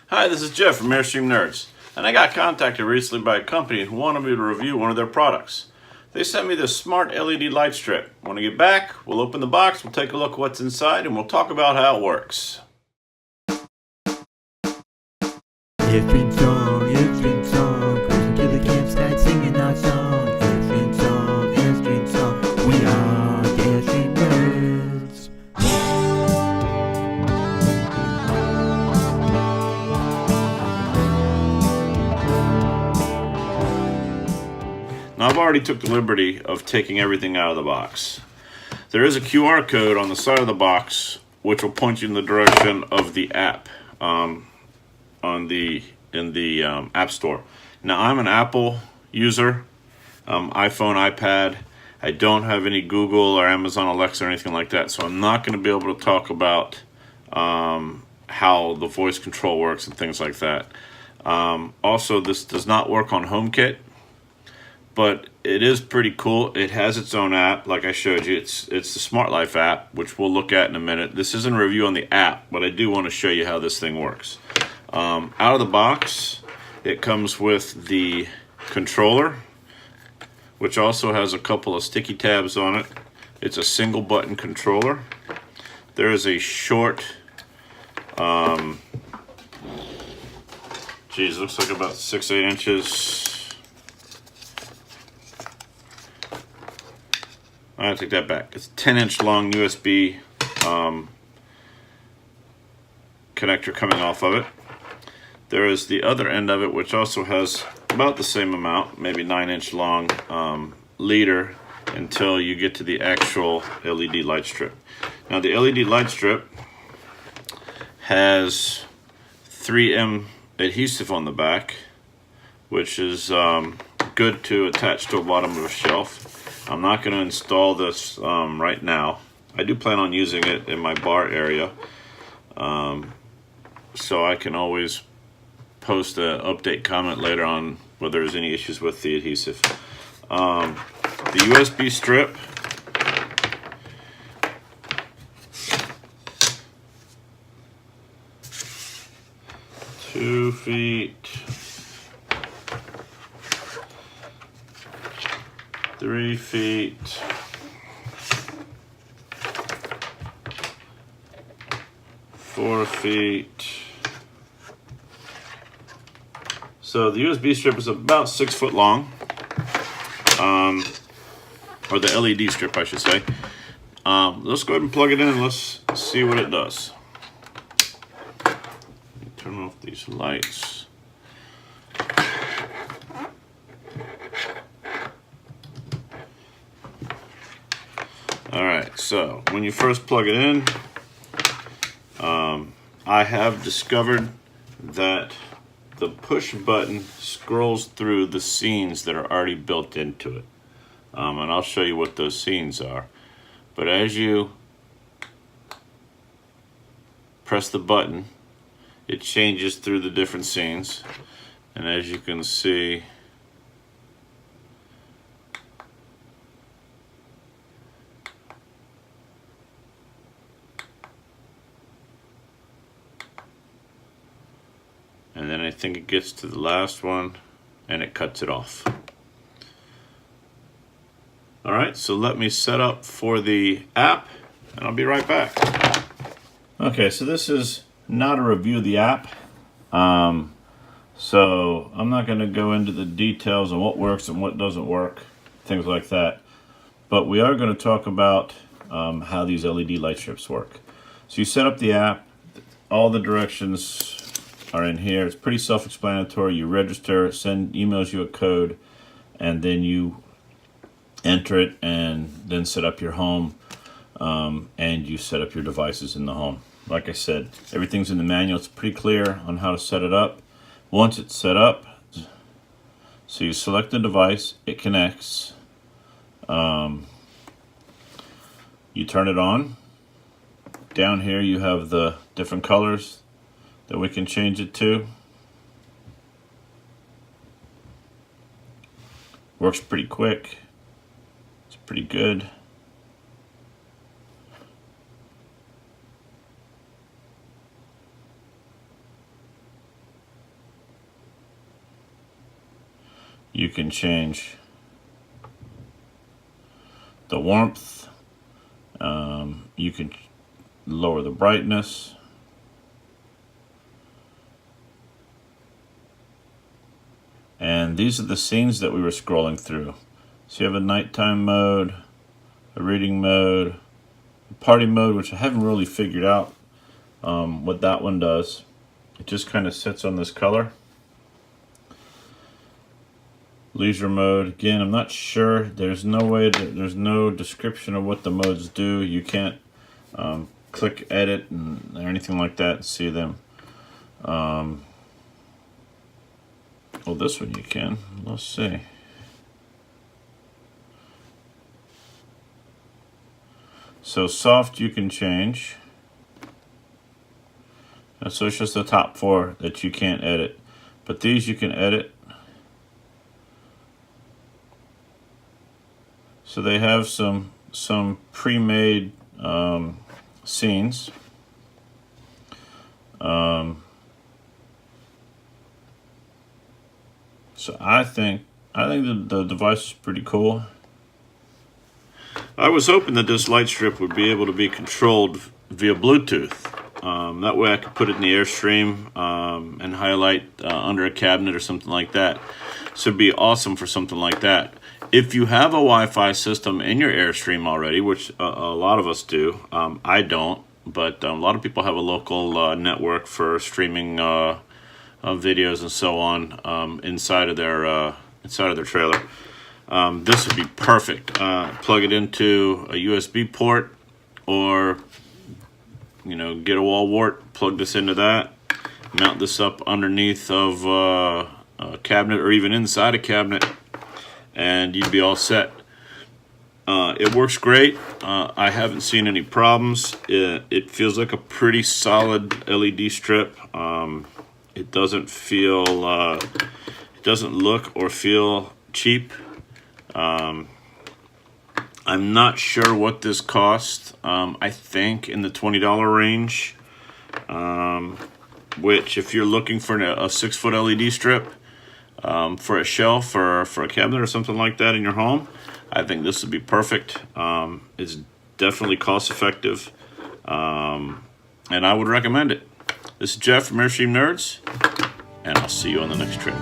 Hi, this is Jeff from Airstream Nerds, and I got contacted recently by a company who wanted me to review one of their products. They sent me this smart LED light strip. When I get back, we'll open the box, we'll take a look at what's inside, and we'll talk about how it works. Airstream song, cruising to the campsite singing our song. Airstream song, we are the Airstream Nerds. Now I've already took the liberty of taking everything out of the box. There is a QR code on the side of the box which will point you in the direction of the app in the App Store. Now I'm an Apple user, iPhone, iPad. I don't have any Google or Amazon Alexa or anything like that, so I'm not going to be able to talk about how the voice control works and things like that. Also, this does not work on HomeKit, but it is pretty cool. It has its own app, like I showed you. It's the Smart Life app, which we'll look at in a minute. This isn't a review on the app, but I do want to show you how this thing works. Out of the box, it comes with the controller, which also has a couple of sticky tabs on it. It's a single button controller. There is a short, looks like about 6-8 inches. I take that back. It's a 10-inch long USB connector coming off of it. There is the other end of it, which also has about the same amount, maybe 9-inch long leader, until you get to the actual LED light strip. Now the LED light strip has 3M adhesive on the back, which is good to attach to the bottom of a shelf. I'm not going to install this right now. I do plan on using it in my bar area, so I can always post an update comment later on whether there's any issues with the adhesive. The USB strip (2 feet, 3 feet, 4 feet. So the USB strip is about 6 foot long, or the LED strip, I should say. Let's go ahead and plug it in and let's see what it does. Turn off these lights. Alright, so when you first plug it in, I have discovered that the push button scrolls through the scenes that are already built into it. And I'll show you what those scenes are. But as you press the button, it changes through the different scenes. And as you can see, and then I think it gets to the last one and it cuts it off. Alright, so let me set up for the app and I'll be right back. Okay, so this is not a review of the app. So I'm not going to go into the details on what works and what doesn't work, things like that. But we are going to talk about how these LED light strips work. So you set up the app, all the directions are in here. It's pretty self-explanatory. You register, emails you a code, and then you enter it and then set up your home, and you set up your devices in the home. Like I said, everything's in the manual. It's pretty clear on how to set it up. Once it's set up, so you select the device, it connects, you turn it on. Down here you have the different colors that we can change it to. Works pretty quick. It's pretty good. You can change the warmth. You can lower the brightness. And these are the scenes that we were scrolling through. So you have a nighttime mode, a reading mode, a party mode, which I haven't really figured out what that one does. It just kind of sits on this color. Leisure mode, again, I'm not sure. There's no description of what the modes do. You can't click edit or anything like that and see them. Well, this one you can. Let's see. So soft you can change. And so it's just the top 4 that you can't edit. But these you can edit. So they have some pre-made scenes. So I think the device is pretty cool. I was hoping that this light strip would be able to be controlled via Bluetooth. That way I could put it in the Airstream and highlight under a cabinet or something like that. So it'd be awesome for something like that. If you have a Wi-Fi system in your Airstream already, which a lot of us do, I don't, but a lot of people have a local network for streaming videos and so on inside of their trailer. This would be perfect. Plug it into a USB port, or get a wall wart, plug this into that, mount this up underneath of a cabinet or even inside a cabinet, and you'd be all set. It works great. I haven't seen any problems. It feels like a pretty solid LED strip. It doesn't look or feel cheap. I'm not sure what this cost. I think in the $20 range, which if you're looking for a 6-foot LED strip for a shelf or for a cabinet or something like that in your home, I think this would be perfect. It's definitely cost effective, and I would recommend it. This is Jeff from Airstream Nerds, and I'll see you on the next trip.